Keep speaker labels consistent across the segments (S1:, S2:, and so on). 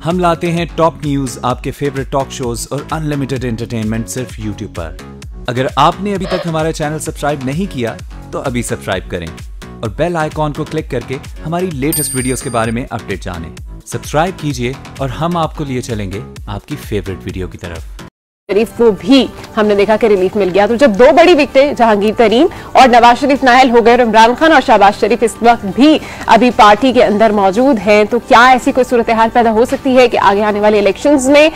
S1: हम लाते हैं top news, आपके फेवरेट टॉक शोज और अनलिमिटेड एंटरटेनमेंट सिर्फ यूट्यूब पर। अगर आपने अभी तक हमारा चैनल सब्सक्राइब नहीं किया तो अभी सब्सक्राइब करें और बेल आइकॉन को क्लिक करके हमारी लेटेस्ट वीडियोस के बारे में अपडेट जानें। सब्सक्राइब कीजिए और हम आपको लिए चलेंगे आपकी फेवरेट वीडियो की तरफ।
S2: शरीफ को भी हमने देखा कि रिलीफ मिल गया। तो जब दो बड़ी विकेटें जहांगीर तरीन और नवाज शरीफ नायल हो गए और इमरान खान और शहबाज शरीफ इस वक्त भी अभी पार्टी के अंदर मौजूद हैं, तो क्या ऐसी कोई सूरत हाल पैदा हो सकती है कि आगे आने वाले इलेक्शंस में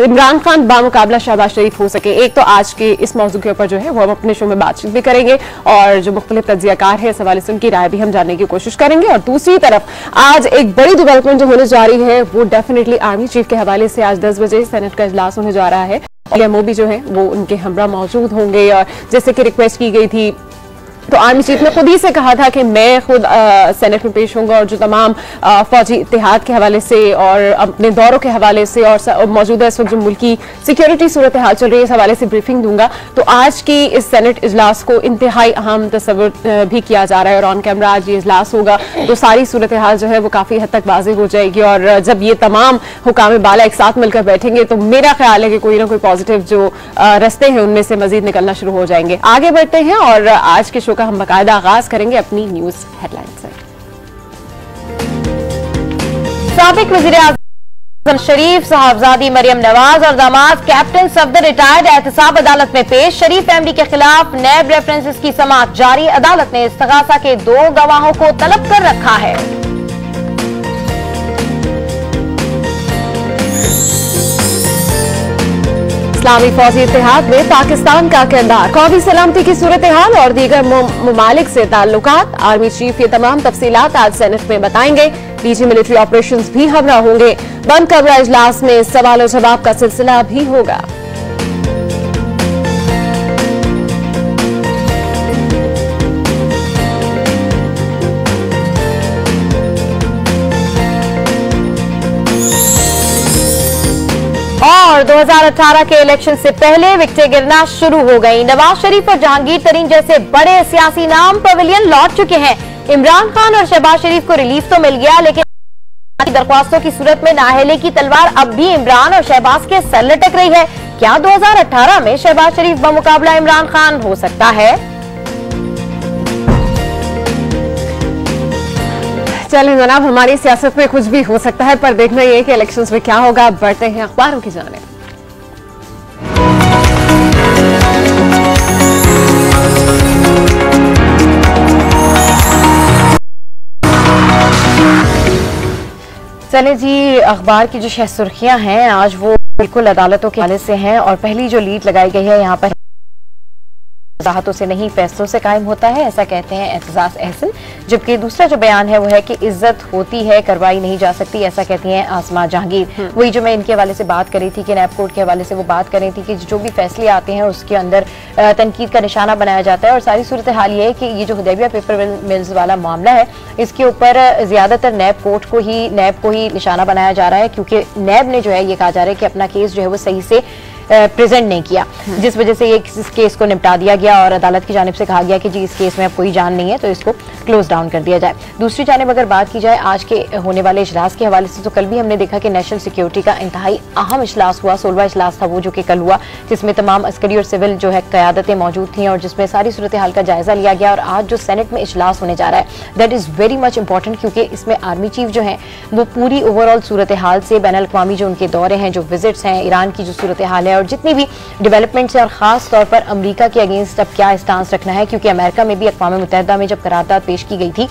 S2: इमरान खान बामुकाबला शहबाज शरीफ हो सके? एक तो आज के इस मौजू के ऊपर जो है वो हम अपने शो में बातचीत भी करेंगे और जो मुख्तलिफ तज्जियाकार है इस हवाले से उनकी राय भी हम जानने की कोशिश करेंगे। और दूसरी तरफ आज एक बड़ी डेवलपमेंट जो होने जा रही है वो डेफिनेटली आर्मी चीफ के हवाले से आज 10 बजे सेनेट का इजलास होने जा रहा है। एमओ भी जो है वो उनके हमरा मौजूद होंगे और जैसे कि रिक्वेस्ट की गई थी तो आर्मी चीफ ने खुद ही से कहा था कि मैं खुद सेनेट में पेश होऊंगा और जो तमाम फौजी इत्तेहाद के हवाले से और अपने दौरों के हवाले से और मौजूदा इस वक्त जो मुल्की सिक्योरिटी सूरत हाल चल रही है इस हवाले से ब्रीफिंग दूंगा। तो आज की इस सेनेट इजलास को इंतहाई अहम तस्वुर भी किया जा रहा है और ऑन कैमरा आज ये इजलास होगा तो सारी सूरत हाल जो है वो काफी हद तक वाज़ेह हो जाएगी। और जब ये तमाम हुकाम बाला एक साथ मिलकर बैठेंगे तो मेरा ख्याल है कि कोई ना कोई पॉजिटिव जो रास्ते हैं उनमें से मजीद निकलना शुरू हो जाएंगे। आगे बढ़ते हैं और आज के शो का हम बाकायदा आगाज करेंगे अपनी न्यूज हेडलाइन से। साबिक वज़ीर-ए-आज़म शरीफ, साहबजादी मरियम नवाज और दामाद कैप्टन सफदर रिटायर्ड एहतसाब अदालत में पेश। शरीफ फैमिली के खिलाफ नैब रेफरेंसेस की समाअत जारी। अदालत ने इस्तगासा के 2 गवाहों को तलब कर रखा है। इस्लामी फौजी इत्तेहाद में पाकिस्तान का किरदार, कौमी सलामती की सूरत हाल और दीगर ममालिक से ताल्लुकात। आर्मी चीफ ये तमाम तफसीलात आज सेनेट में बताएंगे। डीजी मिलिट्री ऑपरेशंस भी हमरा होंगे। बंद कमरा इजलास में सवाल और जवाब का सिलसिला भी होगा। और 2018 के इलेक्शन से पहले विकेटें गिरना शुरू हो गई। नवाज शरीफ और जहांगीर तरीन जैसे बड़े सियासी नाम पवेलियन लौट चुके हैं। इमरान खान और शहबाज शरीफ को रिलीफ तो मिल गया, लेकिन दरख्वास्तों की सूरत में नाअहली की तलवार अब भी इमरान और शहबाज के सर लटक रही है। क्या 2018 में शहबाज शरीफ बमुकाबला इमरान खान हो सकता है? चलिए जनाब, हमारी सियासत में कुछ भी हो सकता है, पर देखना यह कि इलेक्शंस में क्या होगा। बढ़ते हैं अखबारों की जानिब। चले जी, अखबार की जो शह सुर्खियां हैं आज वो बिल्कुल अदालतों के हवाले से हैं और पहली जो लीड लगाई गई है यहाँ पर वजाहतों से नहीं फैसलों से कायम होता है, ऐसा कहते हैं एतजाज अहसन। जबकि दूसरा जो बयान है वो है कि इज्जत होती है करवाई नहीं जा सकती, ऐसा कहती हैं आसमा जहांगीर। वही जो मैं इनके हवाले से बात कर रही थी कि नैब कोर्ट के हवाले से वो बात कर रही थी कि जो भी फैसले आते हैं उसके अंदर तनकीद का निशाना बनाया जाता है। और सारी सूरत हाल ये है कि ये जो हुदैबिया पेपर मिल्स वाला मामला है इसके ऊपर ज्यादातर नैब को ही निशाना बनाया जा रहा है, क्योंकि नैब ने जो है ये कहा जा रहा है कि अपना केस जो है वो सही से प्रेजेंट नहीं किया, जिस वजह से ये इस केस को निपटा दिया गया और अदालत की जानिब से कहा गया कि जी इस केस में अब कोई जान नहीं है तो इसको क्लोज डाउन कर दिया जाए। दूसरी जानिब अगर बात की जाए आज के होने वाले इजलास के हवाले से, तो कल भी हमने देखा कि नेशनल सिक्योरिटी का इंतहाई अहम इजलास हुआ। 16वां इजलास था वो जो कि कल हुआ, जिसमें तमाम अस्करी और सिविल जो है क़यादतें मौजूद थी और जिसमें सारी सूरत हाल का जायजा लिया गया। और आज जो सेनेट में इजलास होने जा रहा है that is very much important, क्योंकि इसमें आर्मी चीफ जो है वो पूरी ओवरऑल सूरत हाल से बैनुल-अक़वामी जो उनके दौरे हैं, जो विजिट्स हैं, ईरान की जो सूरत हाल है और जितनी भी डेवलपमेंट से और खास तौर पर अमेरिका के अगेंस्ट अब क्या स्टांस रखना है, क्योंकि अमेरिका में भी अक़वाम मुत्तहिदा में जब करारदाद पेश की गई थी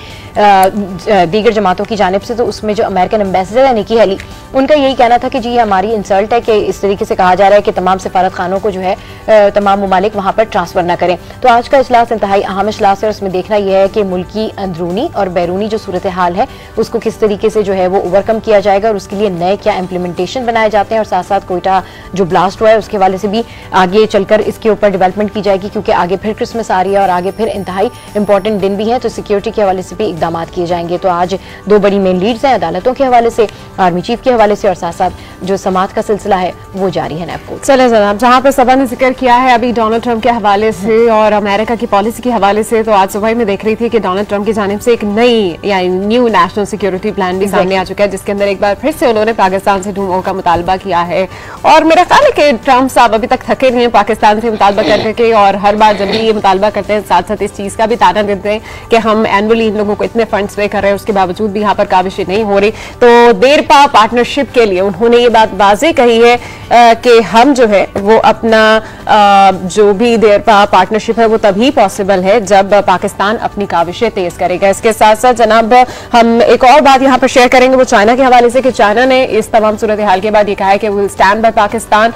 S2: दीगर जमातों की जानिब से, तो उसमें जो अमेरिकन एम्बेसडर है निकी हेली, उनका यही कहना था कि जी हमारी इंसल्ट है कि इस तरीके से कहा जा रहा है कि तमाम सफारत खानों को जो है तमाम ममालिक वहां पर ट्रांसफर न करें। तो आज का इजलास इंतहाई अहम इजलास है और उसमें देखना यह है कि मुल्की अंदरूनी और बैरूनी जो सूरत हाल है उसको किस तरीके से जो है वो ओवरकम किया जाएगा और उसके लिए नए क्या इम्प्लीमेंटेशन बनाए जाते हैं। और साथ साथ कोयटा जो ब्लास्ट हुआ है है उसके हवाले से भी आगे चलकर इसके ऊपर डेवलपमेंट की जाएगी, क्योंकि आगे फिर क्रिसमस आ रही है और आगे फिर इंतहाई इंपॉर्टेंट दिन भी है, तो सिक्योरिटी के हवाले से भी इकदाम किए जाएंगे। तो आज दो बड़ी मेन लीड्स हैं, अदालतों के हवाले से, आर्मी चीफ के हवाले से, और साथ साथ जो समात का सिलसिला है वो जारी है। नैब
S3: चले जनाब, जहां पर सबा ने जिक्र किया है अभी डोनाल्ड ट्रंप के हवाले से और अमेरिका की पॉलिसी के हवाले से, तो आज सुबह में देख रही थी कि डोनाल्ड ट्रंप की जानिब से एक नई या न्यू नेशनल सिक्योरिटी प्लान भी सामने आ चुका है, जिसके अंदर एक बार फिर से उन्होंने पाकिस्तान से ढूंढने का मुतालबा किया है। और मेरा ख्याल है कि ट्रंप साहब अभी तक थके नहीं है पाकिस्तान से मुतालबा करके, और हर बार जब भी ये मुतालबा करते हैं साथ साथ इस चीज का भी ताना देते हैं कि हम एनुअली इन लोगों को इतने फंड्स पे कर रहे हैं, उसके बावजूद भी यहाँ पर काविशें नहीं हो रही। तो देरपा पार्टनरशिप के लिए उन्होंने ये बात वाज़ेह कही है कि हम जो है वो अपना जो भी देरपा पार्टनरशिप है वो तभी पॉसिबल है जब पाकिस्तान अपनी काविशें तेज करेगा। इसके साथ साथ जनाब हम एक और बात यहाँ पर शेयर करेंगे वो चाइना के हवाले से, कि चाइना ने इस तमाम सूरत हाल के बाद ये कहा है कि विल स्टैंड बाय पाकिस्तान।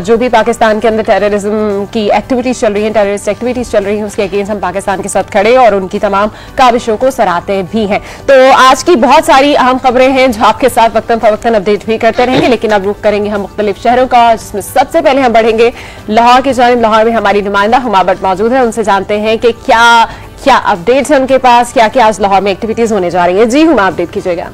S3: जो भी पाकिस्तान के अंदर टेररिज्म की एक्टिविटीज चल रही हैं, टेररिस्ट एक्टिविटीज चल रही हैं, उसके अगेंस्ट हम पाकिस्तान के साथ खड़े और उनकी तमाम काविशों को सराहते भी हैं। तो आज की बहुत सारी अहम खबरें हैं जो आपके साथ वक्तन फवक्तन अपडेट भी करते रहेंगे, लेकिन अब रुख करेंगे हम मुख्तलिफ शहरों का, जिसमें सबसे पहले हम बढ़ेंगे लाहौर की जानिब। लाहौर में हमारी नुमाइंदा हुमा भट्ट मौजूद है, उनसे जानते हैं कि क्या अपडेट्स हैं उनके पास, क्या क्या आज लाहौर में एक्टिविटीज होने जा रही है। जी हुमा, अपडेट कीजिएगा।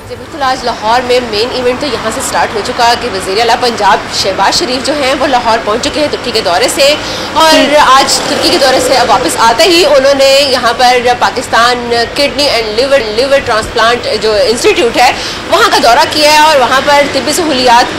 S4: बिल्कुल, आज लाहौर में मेन इवेंट तो यहाँ से स्टार्ट हो चुका कि वज़ीर आला पंजाब शहबाज शरीफ जो हैं वो लाहौर पहुँच चुके हैं तुर्की के दौरे से, और आज तुर्की के दौरे से अब वापस आते ही उन्होंने यहाँ पर Pakistan kidney and liver transplant जो इंस्टीट्यूट है वहाँ का दौरा किया है, और वहाँ पर तिब्बी सहूलियात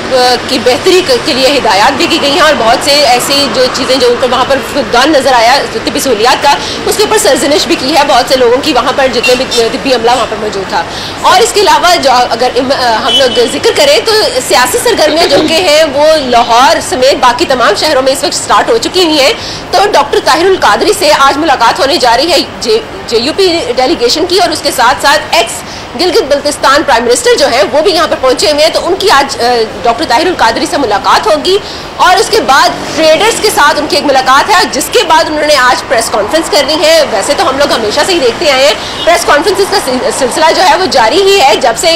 S4: की बेहतरी के लिए हिदायत भी की गई हैं, और बहुत से ऐसी जो चीज़ें जो उनको वहाँ पर फुकदान नज़र आया तिब्बी सहूलियात का, उसके ऊपर सरजनिश भी की है बहुत से लोगों की, वहाँ पर जितने भी तिब्बी अमला वहाँ पर मौजूद था। और इसके अलावा जो अगर हम लोग जिक्र करें तो सियासी सरगर्मियां जो कि हैं वो लाहौर समेत बाकी तमाम शहरों में इस वक्त स्टार्ट हो चुकी हुई हैं। तो डॉक्टर ताहिरुल कादरी से आज मुलाकात होने जा रही है जेयूपी डेलीगेशन की, और उसके साथ साथ x Gilgit Baltistan prime minister जो है वो भी यहाँ पर पहुंचे हुए हैं, तो उनकी आज डॉक्टर ताहिरुल कादरी से मुलाकात होगी, और उसके बाद ट्रेडर्स के साथ उनकी एक मुलाकात है, जिसके बाद उन्होंने आज प्रेस कॉन्फ्रेंस करनी है। वैसे तो हम लोग हमेशा से ही देखते आए हैं प्रेस कॉन्फ्रेंस का सिलसिला जो है वो जारी ही है, जब से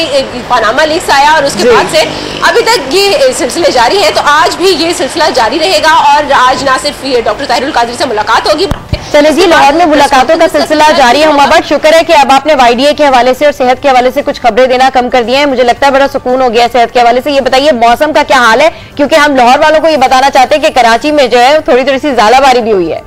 S4: पनामा लीक्स आया और उसके बाद से अभी तक ये सिलसिले जारी है, तो आज भी ये सिलसिला जारी रहेगा। और आज ना सिर्फ ये डॉक्टर ताहिरुल कादरी से मुलाकात होगी।
S2: चले जी, लाहौर में मुलाकातों का सिलसिला जारी है। बहुत शुक्र है कि अब आपने वाईडीए के हवाले से और सेहत के हवाले से कुछ खबरें देना कम कर दिया है, मुझे लगता है बड़ा सुकून हो गया सेहत के हवाले से। ये बताइए मौसम का क्या हाल है, क्योंकि हम लाहौर वालों को ये बताना चाहते हैं कि कराची में जो है थोड़ी सी ज़्यादाबारी भी हुई है।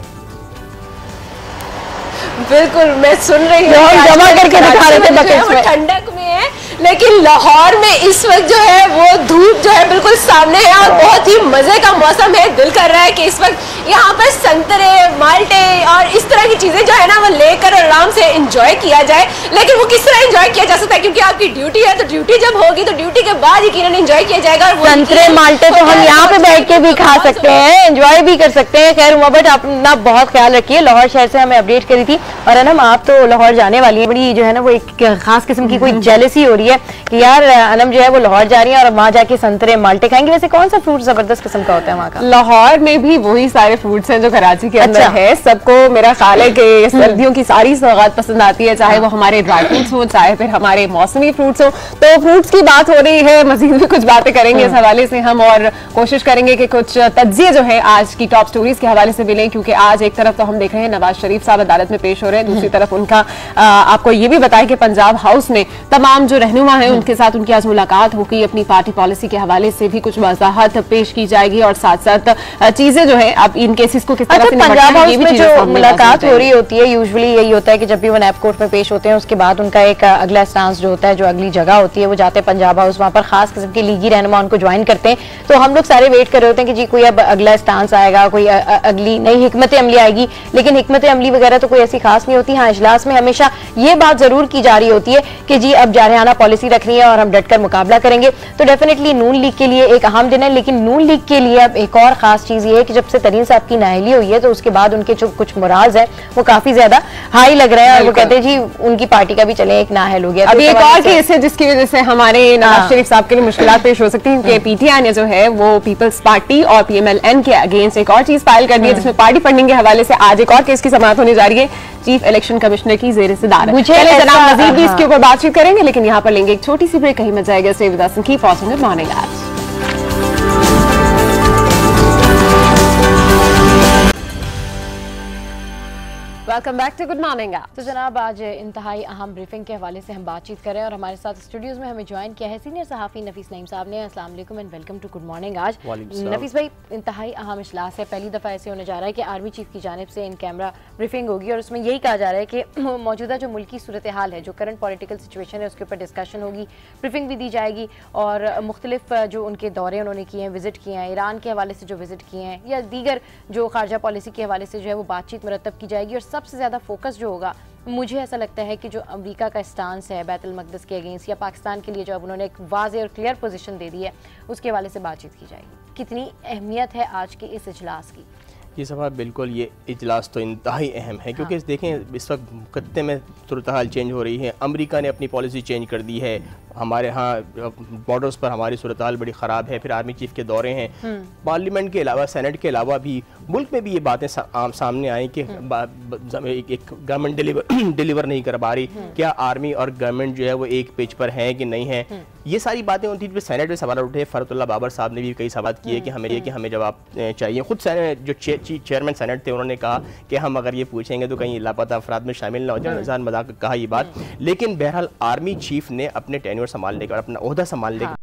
S4: बिल्कुल, मैं सुन रही हूँ
S2: जमा करके दिखा रहे थे बकेट्स में,
S4: ठंडक में है, लेकिन लाहौर में इस वक्त जो है वो धूप जो है बिल्कुल सामने है, और बहुत ही मजे का मौसम है। दिल कर रहा है कि इस वक्त यहाँ पर संतरे, माल्टे और इस तरह की चीजें जो है ना वो लेकर आराम से एंजॉय किया जाए। लेकिन वो किस तरह एंजॉय किया जा सकता है, क्योंकि आपकी ड्यूटी है, तो ड्यूटी जब होगी तो ड्यूटी के बाद यकीनन एंजॉय किया जाएगा।
S2: संतरे माल्टे तो हम यहाँ पे बैठ के भी खा सकते हैं, एंजॉय भी कर सकते हैं। खैर उमा भट्ट, आप अपना बहुत ख्याल रखिए। लाहौर शहर से हमें अपडेट करी थी, और अनम आप तो लाहौर जाने वाली है, बड़ी जो है ना वो एक खास किस्म की कोई जेलसी हो रही है कि यार अनम जो है वो लाहौर जा रही है और वहाँ जाके संतरे माल्टे खाएंगे। वैसे कौन सा फ्रूट जबरदस्त किस्म का होता है वहाँ का?
S3: लाहौर में भी वही सारे फ्रूट्स हैं जो कराची के अंदर है। सबको मेरा ख्याल है कि सर्दियों की सारी सौगात पसंद आती है, चाहे वो हमारे ड्राई फ्रूट्स हो, चाहे फिर हमारे मौसमी फ्रूट्स हो। तो फ्रूट्स की बात हो रही है, मजीद भी कुछ बातें करेंगे इस हवाले से हम, और कोशिश करेंगे कि कुछ तज्जिए जो है आज की टॉप स्टोरीज के हवाले से मिलें, क्योंकि आज एक तरफ तो हम देख रहे हैं नवाज शरीफ साहब अदालत में पेश हो रहे हैं, दूसरी तरफ उनका आपको ये भी बताया कि पंजाब हाउस में तमाम जो रहनुमा है उनके साथ उनकी आज मुलाकात होगी, अपनी पार्टी पॉलिसी के हवाले से भी कुछ वजाहत पेश की जाएगी, और साथ साथ चीजें जो है अब इन केसेस को किस तरह से
S2: पंजाब हाउस में जो मुलाकात हो रही होती है, यूजुअली यही होता है कि जब भी वो नैब कोर्ट में पेश होते हैं उसके बाद उनका एक अगला स्टांस जो होता है, जो अगली जगह होती है, वो जाते हैं पंजाब हाउस, वहाँ पर खास किस्म की लीगी रहनुमा उनको ज्वाइन करते हैं। तो हम लोग सारे वेट कर रहे होते हैं कि जी कोई अब अगला स्टांस आएगा, कोई अगली नई हिकमत अमली आएगी, लेकिन हिकमत अमली वगैरह तो कोई ऐसी खास नहीं होती। हाँ, इजलास में हमेशा ये बात जरूर की जा रही होती है कि जी अब जारहाना पॉलिसी रखनी है और हम डटकर मुकाबला करेंगे। तो डेफिनेटली नून लीग के लिए एक अहम दिन है, लेकिन नून लीग के लिए अब एक और खास चीज ये है कि जब से तरीन साहब की नाअहली हुई है तो उसके बाद उनके जो कुछ मुराज है वो काफी ज्यादा हाई लग रहे हैं, और वो कहते हैं जी उनकी पार्टी का भी चले एक नाअहल हो गया।
S3: अभी एक और केस है जिसकी वजह से हमारे नवाज शरीफ साहब के लिए मुश्किलात पेश हो सकती है। पीटीआई ने जो है वो पीपल्स पार्टी और पीएमएलएन के अगेंस्ट एक और चीज फाइल कर दी है, जिसमें पार्टी फंडिंग के हवाले से आज एक और केस की समाअत होने जा रही है चीफ इलेक्शन कमिश्नर की ज़ेर सदारत। जनाब मजीद भी इसके ऊपर बातचीत करेंगे, लेकिन यहाँ पर लेंगे एक छोटी सी ब्रेक। कहीं मत जाएगा। Stay with us and keep watching good morning. Welcome back to good morning.
S2: तो जनाब आज इंतहाई अहम ब्रीफिंग के हवाले से हम बातचीत करें और हमारे साथ स्टूडियोज में हमें ज्वाइन किया है सीनियर सहाफ़ी नफीस नईम साहब ने। अस्सलाम वालेकुम and welcome to good morning. आज नफीस भाई इंतहाई अहम इजलास है, पहली दफ़ा ऐसे होने जा रहा है कि आर्मी चीफ की जानिब से इन कैमरा ब्रीफिंग होगी और उसमें यही कहा जा रहा है कि मौजूदा जो मुल्की सूरत हाल है, जो करंट पॉलिटिकल सिचुएशन है, उसके ऊपर डिस्कशन होगी, ब्रीफिंग भी दी जाएगी और मुख्तलिफ जो उनके दौरे उन्होंने किए हैं, विजिट किए हैं, ईरान के हवाले से जो विजिट किए हैं या दीगर जो खारजा पॉलिसी के हवाले से जो है वो बातचीत मुरतब की जाएगी। और सबसे ज़्यादा फोकस जो होगा, मुझे ऐसा लगता है कि जो अमेरिका का स्टांस है बैतुल मक़दस के अगेंस्ट या पाकिस्तान के लिए जो अब उन्होंने एक वाज़ेह और क्लियर पोजीशन दे दी है, उसके हवाले से बातचीत की जाएगी। कितनी अहमियत है आज के इस इजलास की?
S5: ये सवाल बिल्कुल, ये इजलास तो इंतहाई अहम है क्योंकि देखें इस वक्त खत्ते में सूरत हाल चेंज हो रही है। अमेरिका ने अपनी पॉलिसी चेंज कर दी है, हमारे यहाँ बॉर्डर्स पर हमारी सूरत हाल बड़ी ख़राब है, फिर आर्मी चीफ के दौरे हैं, पार्लियामेंट के अलावा सेनेट के अलावा भी मुल्क में भी ये बातें सामने आई कि एक गवर्नमेंट डिलीवर नहीं कर पा रही। क्या आर्मी और गवर्नमेंट जो है वो एक पेज पर है कि नहीं है? ये सारी बातें होती थी। सेनेट में सवाल उठे, फरतुल्ला बाबर साहब ने भी कई सवाल किए कि हमें जवाब चाहिए। खुद जो चेयरमैन सेनेट थे उन्होंने कहा कि हम अगर ये पूछेंगे तो कहीं लापता अफराद में शामिल ना हो जाए, नज़ार मजाक कहा ये बात। लेकिन बहरहाल आर्मी चीफ ने अपने टेन्योर संभालने का, अपना ओहदा संभालने का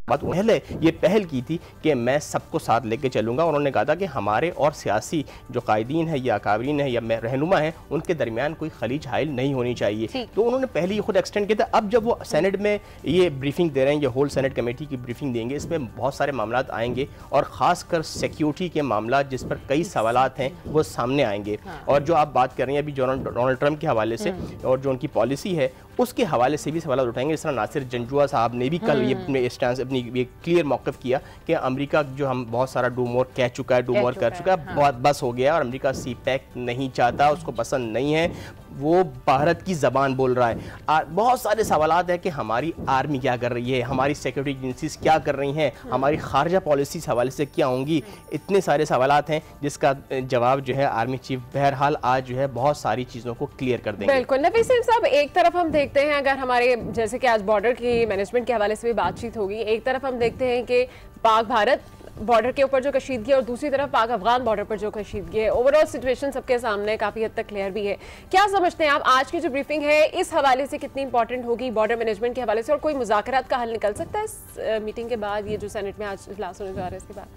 S5: बात पहले ये पहल की थी कि मैं सबको साथ लेके चलूँगा। उन्होंने कहा था कि हमारे और सियासी जो कायदीन है या अकाबरीन है या रहनुमा है उनके दरमियान कोई खलीज हाइल नहीं होनी चाहिए। तो उन्होंने पहले ही खुद एक्सटेंड किया था। अब जब वो सेनेट में ये ब्रीफिंग दे रहे हैं, ये होल सेनेट कमेटी की ब्रीफिंग देंगे, इसमें बहुत सारे मामला आएंगे और ख़ासकर सिक्योरिटी के मामला जिस पर कई सवालात हैं वो सामने आएंगे। और जो आप बात कर रही हैं अभी डोनाल्ड ट्रंप के हवाले से और जो उनकी पॉलिसी है उसके हवाले से भी सवाल उठाएंगे। इस तरह नासिर जंजुआ साहब ने भी कल ये अपने स्टैंड अपनी क्लियर मौक़िफ़ किया कि अमेरिका जो हम बहुत सारा डू मोर कह चुका है, डू मोर कर चुका है, बहुत बस हो गया और अमेरिका सी पैक नहीं चाहता, उसको पसंद नहीं है, वो भारत की ज़बान बोल रहा है। बहुत सारे सवालात हैं कि हमारी आर्मी क्या कर रही है, हमारी सिक्योरिटी एजेंसीज क्या कर रही हैं, हमारी खारजा पॉलिसी हवाले से क्या होंगी। इतने सारे सवालात हैं जिसका जवाब जो है आर्मी चीफ बहरहाल आज जो है बहुत सारी चीज़ों को क्लियर कर देंगे।
S3: बिल्कुल नफीस साहब, एक तरफ हम देखते हैं अगर हमारे जैसे कि आज बॉर्डर की मैनेजमेंट के हवाले से भी बातचीत होगी, एक तरफ हम देखते हैं कि पाक भारत बॉर्डर के ऊपर जो कशीदगी है और दूसरी तरफ पाक अफगान बॉर्डर पर जो कशीदगी है, ओवरऑल सिचुएशन सबके सामने काफ़ी हद तक क्लियर भी है। क्या समझते हैं आप आज की जो ब्रीफिंग है इस हवाले से कितनी इंपॉर्टेंट होगी बॉर्डर मैनेजमेंट के हवाले से, और कोई मुज़ाकरात का हल निकल सकता है इस मीटिंग के बाद, ये जो सेनेट में आज इजलास होने जा रहा है इसके बाद?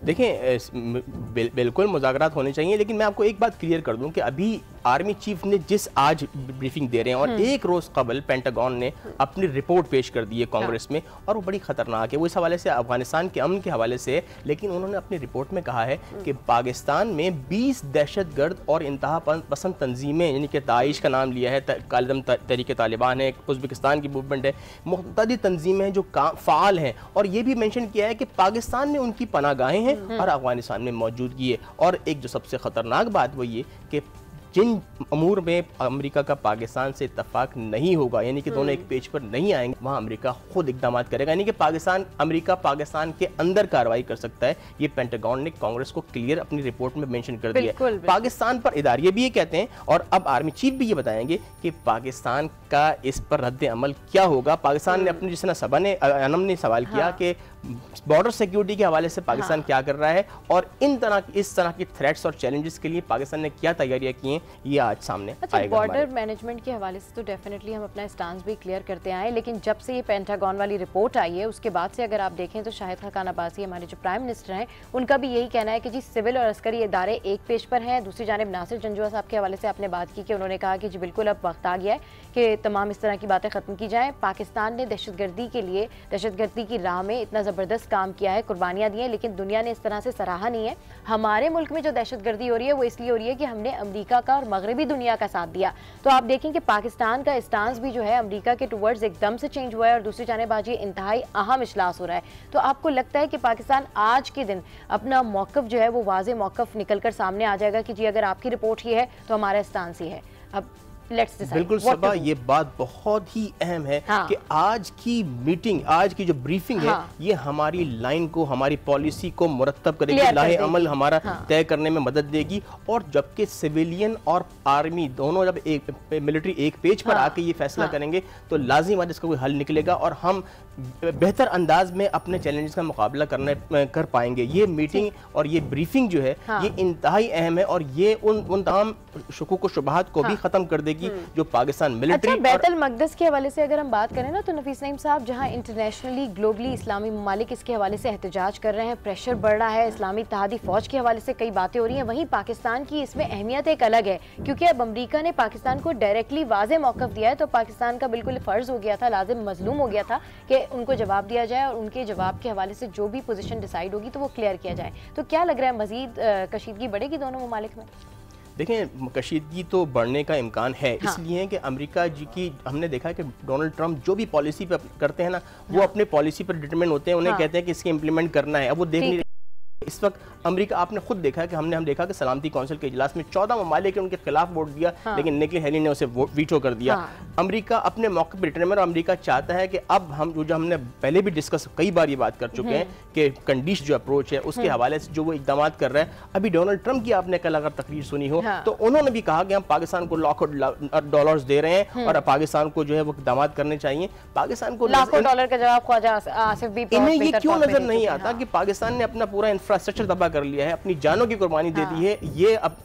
S5: देखें बिल्कुल मुज़ाकरात होने चाहिए, लेकिन मैं आपको एक बात क्लियर कर दूं कि अभी आर्मी चीफ ने जिस आज ब्रीफिंग दे रहे हैं और एक रोज़ कबल पेंटागन ने अपनी रिपोर्ट पेश कर दी है कांग्रेस में और वो बड़ी ख़तरनाक है। वो इस हवाले से अफगानिस्तान के अमन के हवाले से है, लेकिन उन्होंने अपनी रिपोर्ट में कहा है कि पाकिस्तान में 20 दहशतगर्द और इंतहा पसंद तंजीमें, यानी कि दाइश का नाम लिया है, कालदम तहरीक तालिबान है, उज़्बेकिस्तान की मूवमेंट है, मुख्तलिफ तंजीमें हैं जो फ़ाल हैं, और ये भी मेंशन किया है कि पाकिस्तान में उनकी पनाहगाहें हैं और अफगानिस्तान में मौजूदगी है। और एक जो सबसे ख़तरनाक बात वो ये कि जिन अमूर में अमेरिका का पाकिस्तान से इत्तफाक नहीं होगा, यानी कि दोनों एक पेज पर नहीं आएंगे, वहाँ अमेरिका खुद इक़दाम करेगा, यानी कि अमेरिका पाकिस्तान के अंदर कार्रवाई कर सकता है। ये पेंटागन ने कांग्रेस को क्लियर अपनी रिपोर्ट में मेंशन कर दिया है। पाकिस्तान पर इदारे भी ये कहते हैं और अब आर्मी चीफ भी ये बताएंगे कि पाकिस्तान का इस पर रद्द अमल क्या होगा। पाकिस्तान ने अपने, जिस तरह अनम ने सवाल किया कि बॉर्डर सिक्योरिटी के हवाले से पाकिस्तान क्या कर रहा है और इस तरह की थ्रेट्स और चैलेंजेस के लिए पाकिस्तान ने क्या तैयारियां की हैं, ये आज सामने आएगा।
S2: बॉर्डर मैनेजमेंट के हवाले से तो डेफिनेटली हम अपना स्टांस भी क्लियर करते आए, लेकिन जब से ये पेंटागन वाली रिपोर्ट आई है उसके बाद से अगर आप देखें तो शाहिद खान अब्बासी हमारे जो प्राइम मिनिस्टर हैं उनका भी यही कहना है कि जी सिविल और अस्करी इदारे एक पेज पर हैं। दूसरी जानिब नासिर जंजुआ साहब के हवाले से आपने बात की कि उन्होंने कहा कि जी बिल्कुल अब वक्त आ गया है कि तमाम इस तरह की बातें ख़त्म की जाएँ। पाकिस्तान ने दहशतगर्दी के लिए, दहशतगर्दी की राह में इतना ज़बरदस्त काम किया है, कुर्बानियाँ दी हैं, लेकिन दुनिया ने इस तरह से सराहा नहीं है। हमारे मुल्क में जो दहशतगर्दी हो रही है वो इसलिए हो रही है कि हमने अमेरिका का और मगरबी दुनिया का साथ दिया। तो आप देखें कि पाकिस्तान का स्टांस भी जो है अमेरिका के टुवर्ड्स एकदम से चेंज हुआ है और दूसरी जानिब आज ये इंतहाई अहम इजलास हो रहा है। तो आपको लगता है कि पाकिस्तान आज के दिन अपना मौक़िफ़ जो है वो वाज़ेह मौक़िफ़ निकल कर सामने आ जाएगा कि जी अगर आपकी रिपोर्ट ही है तो हमारा स्टांस ही है? अब
S5: बिल्कुल सबा, ये बात बहुत ही अहम है कि आज की मीटिंग, आज की जो ब्रीफिंग है, ये हमारी लाइन को, हमारी पॉलिसी को मुरत्तब करेगी, लाहे अमल हमारा तय करने में मदद देगी। और जबकि सिविलियन और आर्मी दोनों जब एक मिलिट्री एक पेज पर आके ये फैसला करेंगे तो लाजिम आज इसका कोई हल निकलेगा और हम बेहतर अंदाज में अपने चैलेंजेस का मुकाबला कर पाएंगे। ये मीटिंग और ये ब्रीफिंग जो है ये इंतहाई अहम है और ये उन तमाम शुकूक और शुबहात को भी खत्म कर देगी जो पाकिस्तान मिलिट्री।
S2: अच्छा, बैतुल मक़दस के हवाले से अगर हम बात करें ना, तो नफीस नईम साहब, जहां इंटरनेशनली ग्लोबली इस्लामी ममालिक इसके हवाले से एहतजाज कर रहे हैं, प्रेशर बढ़ रहा है, इस्लामी इत्तेहादी फौज के हवाले से कई बातें हो रही हैं, वहीं पाकिस्तान की इसमें अहमियत एक अलग है, क्योंकि अब अमरीका ने पाकिस्तान को डायरेक्टली वाज़ेह मौक़िफ़ दिया है, तो पाकिस्तान का बिल्कुल फ़र्ज़ हो गया था, लाजिम मजलूम हो गया था कि उनको जवाब दिया जाए और उनके जवाब के हवाले से जो भी पोजीशन डिसाइड होगी तो वो क्लियर किया जाए। तो क्या लग रहा है, मजीद कशीदगी बढ़ेगी दोनों ममालिक में?
S5: देखें, कशीदगी तो बढ़ने का इम्कान है, इसलिए कि अमेरिका जी की हमने देखा है कि डोनाल्ड ट्रंप जो भी पॉलिसी पे करते हैं ना, वो अपने पॉलिसी पर डिटरमिन होते हैं, उन्हें कहते हैं कि इसके इम्प्लीमेंट करना है। अब वो देख नहीं, इस वक्त अमेरिका, आपने खुद देखा है कि हम देखा कि सलामती कौंसिल के इजलास में 14 ममालिक ने उनके खिलाफ वोट दिया, लेकिन निकी हेली ने उसे वीटो कर दिया। अमेरिका अपने मौके पर डिटरमिन, और अमेरिका चाहता है कि अब हम जो हमने पहले भी डिस्कस कई बार ये बात कर चुके हैं कि कंडीशन जो अप्रोच है उसके हवाले से जो वो इकदाम कर रहा है। अभी डोनाल्ड ट्रंप की आपने कल अगर तकरीर सुनी हो तो उन्होंने भी कहा कि हम पाकिस्तान को लाखों डॉलर्स दे रहे हैं और पाकिस्तान को जो है वो इकदाम करने चाहिए। पाकिस्तान को
S2: लाखों डॉलर का जवाब ख्वाजा आसिफ भी,
S5: इन्हें ये क्यों नजर नहीं आता कि पाकिस्तान ने अपना पूरा इंफ्रास्ट्रक्चर तबाह कर लिया है, अपनी जानों की कुर्बानी दे दी है। ये अब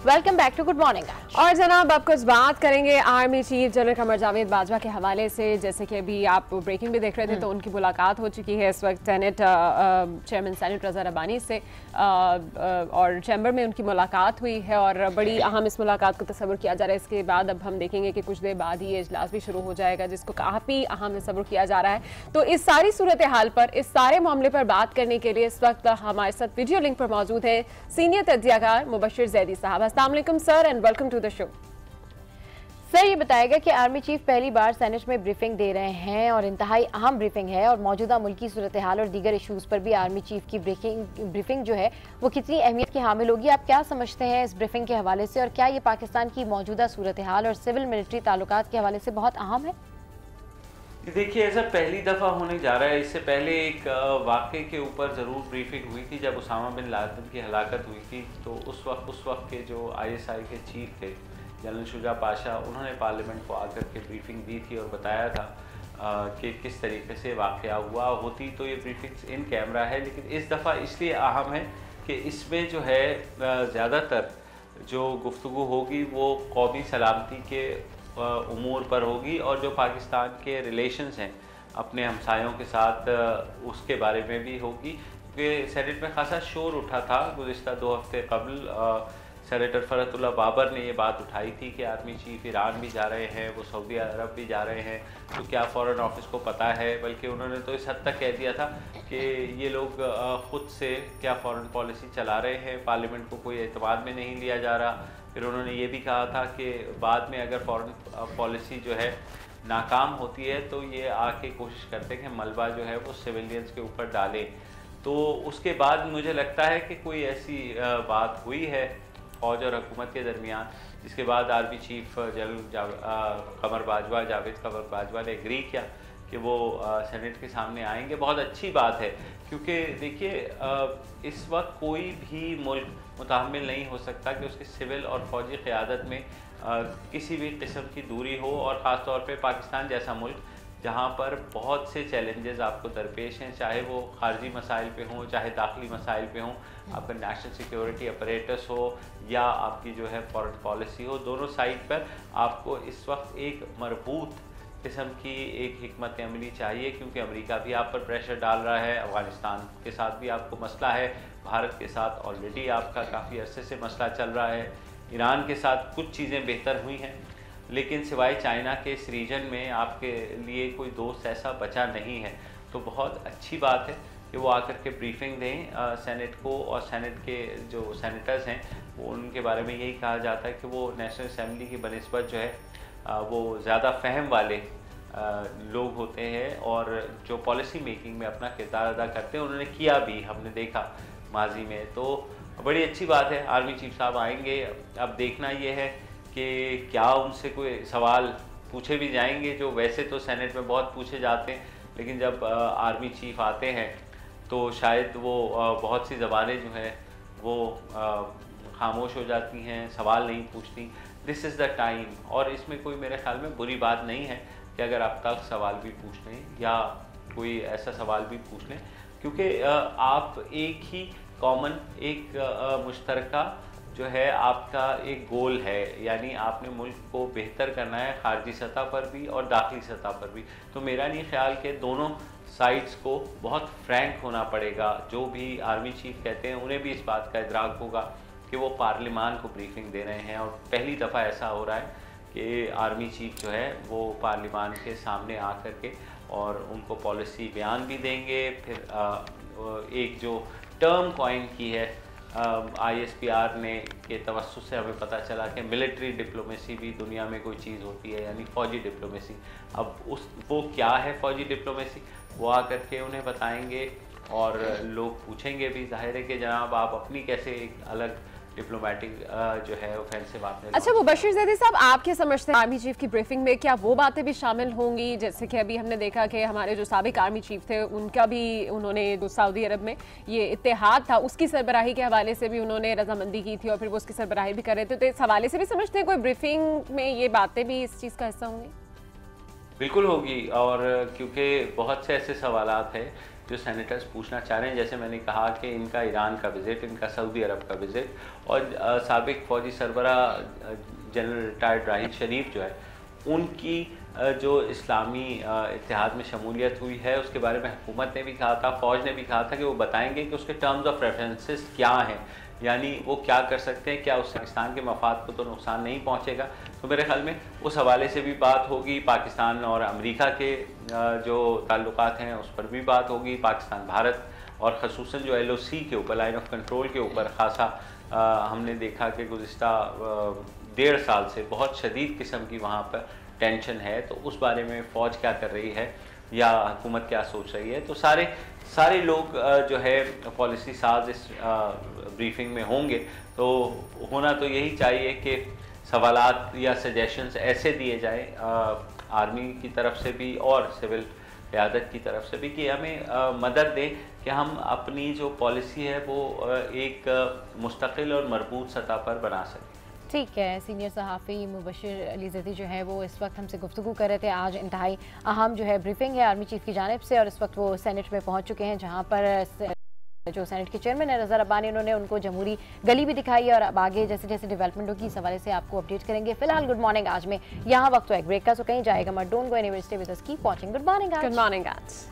S2: welcome back to good morning.
S3: और जनाब, अब कुछ बात करेंगे army chief general Qamar Javed Bajwa के हवाले से। जैसे कि अभी आप ब्रेकिंग भी देख रहे थे, तो उनकी मुलाकात हो चुकी है इस वक्त सेनेट चेयरमैन सेनेट रज़ा रबानी से, और चैम्बर में उनकी मुलाकात हुई है और बड़ी अहम इस मुलाकात को तस्वुर किया जा रहा है। इसके बाद अब हम देखेंगे कि कुछ देर बाद ही ये इजलास भी शुरू हो जाएगा, जिसको काफ़ी अहम तस्वुर किया जा रहा है। तो इस सारी सूरत हाल पर, इस सारे मामले पर बात करने के लिए इस वक्त हमारे साथ वीडियो लिंक पर मौजूद है सीनियर तज्जियाकार मुबश्शिर ज़ैदी साहब। अस्सलाम वालेकुम sir and welcome to the show.
S2: Sir, ये बताएगा कि आर्मी चीफ पहली बार सेनेट में ब्रीफिंग दे रहे हैं और इंतहाई अहम ब्रीफिंग है, और मौजूदा मुल्की सूरत हाल और दीगर इशूज़ पर भी आर्मी चीफ की ब्रीफिंग जो है वो कितनी अहमियत की हामिल होगी? आप क्या समझते हैं इस ब्रीफिंग के हवाले से, और क्या ये पाकिस्तान की मौजूदा सूरत हाल और सिविल मिलिट्री ताल्लुकात के हवाले से बहुत अहम है?
S6: देखिए, ऐसा पहली दफ़ा होने जा रहा है। इससे पहले एक वाक़े के ऊपर ज़रूर ब्रीफिंग हुई थी जब उसामा बिन लादेन की हलाकत हुई थी, तो उस वक्त के जो ISI के चीफ थे जनरल शुजा पाशा, उन्होंने पार्लियामेंट को आकर के ब्रीफिंग दी थी और बताया था कि किस तरीके से वाक़या हुआ। होती तो ये ब्रीफिंग्स इन कैमरा है, लेकिन इस दफ़ा इसलिए अहम है कि इसमें जो है ज़्यादातर जो गुफ्तगू होगी वो कौमी सलामती के उमूर पर होगी और जो पाकिस्तान के रिलेशंस हैं अपने हमसायों के साथ उसके बारे में भी होगी। क्योंकि सेनेट में खासा शोर उठा था गुज़िश्ता 2 हफ्ते कबल। सेनेटर फ़रहतुल्लाह बाबर ने ये बात उठाई थी कि आर्मी चीफ ईरान भी जा रहे हैं, वो सऊदी अरब भी जा रहे हैं, तो क्या फ़ॉरेन ऑफिस को पता है? बल्कि उन्होंने तो इस हद तक कह दिया था कि ये लोग ख़ुद से क्या फ़ॉरेन पॉलिसी चला रहे हैं, पार्लियामेंट को कोई एतमाद में नहीं लिया जा रहा। फिर उन्होंने ये भी कहा था कि बाद में अगर फॉरेन पॉलिसी जो है नाकाम होती है तो ये आके कोशिश करते हैं कि मलबा जो है वो सिविलियंस के ऊपर डालें। तो उसके बाद मुझे लगता है कि कोई ऐसी बात हुई है फ़ौज और हुकूमत के दरमियान, जिसके बाद आर्मी चीफ जनरल जावेद कमर बाजवा ने एग्री किया कि वो सेनेट के सामने आएंगे। बहुत अच्छी बात है, क्योंकि देखिए इस वक्त कोई भी मुल्क मुतहम्मिल नहीं हो सकता कि उसकी सिविल और फ़ौजी क़यादत में किसी भी किस्म की दूरी हो, और ख़ास तौर पे पाकिस्तान जैसा मुल्क जहाँ पर बहुत से चैलेंजेस आपको दरपेश हैं, चाहे वो खारजी मसाइल पे हों, चाहे दाखिली मसाइल पे हों, आपका नेशनल सिक्योरिटी अपरेटस हो या आपकी जो है फॉरेन पॉलिसी हो, दोनों साइड पर आपको इस वक्त एक मरबूत किस्म की एक हिकमत अमली चाहिए। क्योंकि अमेरिका भी आप पर प्रेशर डाल रहा है, अफ़गानिस्तान के साथ भी आपको मसला है, भारत के साथ ऑलरेडी आपका काफ़ी अरसे से मसला चल रहा है, ईरान के साथ कुछ चीज़ें बेहतर हुई हैं, लेकिन सिवाय चाइना के इस रीजन में आपके लिए कोई दोस्त ऐसा बचा नहीं है। तो बहुत अच्छी बात है कि वो आकर के ब्रीफिंग दें सेनेट को, और सेनेट के जो सेनेटर्स हैं वो उनके बारे में यही कहा जाता है कि वो नेशनल असम्बली की बनिस्बत जो है वो ज़्यादा फ़हम वाले लोग होते हैं और जो पॉलिसी मेकिंग में अपना किरदार अदा करते हैं, उन्होंने किया भी, हमने देखा माजी में। तो बड़ी अच्छी बात है, आर्मी चीफ साहब आएंगे। अब देखना ये है कि क्या उनसे कोई सवाल पूछे भी जाएंगे, जो वैसे तो सेनेट में बहुत पूछे जाते हैं, लेकिन जब आर्मी चीफ आते हैं तो शायद वो बहुत सी ज़बानें जो हैं वो खामोश हो जाती हैं, सवाल नहीं पूछती। दिस इज़ द टाइम, और इसमें कोई मेरे ख्याल में बुरी बात नहीं है कि अगर आप तक सवाल भी पूछ लें या कोई ऐसा सवाल भी पूछ लें, क्योंकि आप एक ही कॉमन, एक मुश्तरका जो है आपका एक गोल है, यानी आपने मुल्क को बेहतर करना है खारजी सतह पर भी और दाखिली सतह पर भी। तो मेरा नहीं ख्याल कि दोनों साइड्स को बहुत फ्रैंक होना पड़ेगा। जो भी आर्मी चीफ कहते हैं उन्हें भी इस बात का इदराक होगा कि वो पार्लियामान को ब्रीफिंग दे रहे हैं, और पहली दफ़ा ऐसा हो रहा है कि आर्मी चीफ जो है वो पार्लियामान के सामने आकर के और उनको पॉलिसी बयान भी देंगे। फिर एक जो टर्म कॉइन की है ISPR ने के तवस्सुत से हमें पता चला कि मिलिट्री डिप्लोमेसी भी दुनिया में कोई चीज़ होती है, यानी फ़ौजी डिप्लोमेसी। अब वो क्या है फ़ौजी डिप्लोमेसी, वो आकर के उन्हें बताएंगे और लोग पूछेंगे भी। जाहिर है कि जनाब आप अपनी कैसे एक अलग डिप्लोमेटिक जो है ऑफेंसिव आपने।
S3: अच्छा मुबशिर ज़ैदी साहब, आप क्या समझते हैं आर्मी चीफ की ब्रीफिंग में क्या वो बातें भी शामिल होंगी, जैसे कि अभी हमने देखा कि हमारे जो साबिक आर्मी चीफ थे उनका भी उन्होंने जो सऊदी अरब में ये इत्तेहाद था उसकी सरबराही के हवाले से भी उन्होंने रजामंदी की थी और फिर वो उसकी सरबराही भी कर रहे थे, तो इस हवाले से भी समझते हैं कोई ब्रीफिंग में ये बातें भी इस चीज़ का हिस्सा होंगी?
S6: बिल्कुल होगी, और क्योंकि बहुत से ऐसे सवालात हैं जो सेनेटर्स पूछना चाह रहे हैं। जैसे मैंने कहा कि इनका ईरान का विज़िट, इनका सऊदी अरब का विज़िट, और साबिक फ़ौजी सरबरा जनरल रिटायर्ड राहिल शरीफ जो है उनकी जो इस्लामी इत्तेहाद में शमूलियत हुई है उसके बारे में हुकूमत ने भी कहा था, फ़ौज ने भी कहा था कि वो बताएंगे कि उसके टर्म्स ऑफ रेफरेंसेस क्या हैं, यानी वो क्या कर सकते हैं, क्या उससे पाकिस्तान के मफाद को तो नुकसान नहीं पहुंचेगा। तो मेरे ख्याल में उस हवाले से भी बात होगी। पाकिस्तान और अमेरिका के जो ताल्लुकात हैं उस पर भी बात होगी। पाकिस्तान भारत और ख़ुसूसन जो LOC के ऊपर, लाइन ऑफ कंट्रोल के ऊपर ख़ासा हमने देखा कि गुज़िश्ता 1.5 साल से बहुत शदीद किस्म की वहाँ पर टेंशन है। तो उस बारे में फ़ौज क्या कर रही है या हुकूमत क्या सोच रही है, तो सारे लोग जो है पॉलिसी साज इस ब्रीफिंग में होंगे। तो होना तो यही चाहिए कि सवालात या सजेशंस ऐसे दिए जाए आर्मी की तरफ से भी और सिविल क़यादत की तरफ से भी कि हमें मदद दें कि हम अपनी जो पॉलिसी है वो एक मुस्तकिल और मरबूत सतह पर बना सकें।
S2: ठीक है, सीनियर सहाफ़ी मुबशिर अली ज़ैदी जो है वो इस वक्त हमसे गुफ्तगू कर रहे थे। आज इंतहाई अहम जो है ब्रीफिंग है आर्मी चीफ की जानिब से, और इस वक्त वो सेनेट में पहुंच चुके हैं, जहां पर जो सेनेट के चेयरमैन है रज़ा रब्बानी, उन्होंने उनको जमहूरी गली भी दिखाई है। और अब आगे जैसे जैसे डेवलपमेंट होगी इस हवाले से आपको अपडेट करेंगे। फिलहाल गुड मॉर्निंग आज में यहाँ वक्त तो एक ब्रेक का, सो कहीं जाएगा मत, don't go anywhere, stay with us, keep watching. Good morning आज।
S3: गुड मॉर्निंग आज।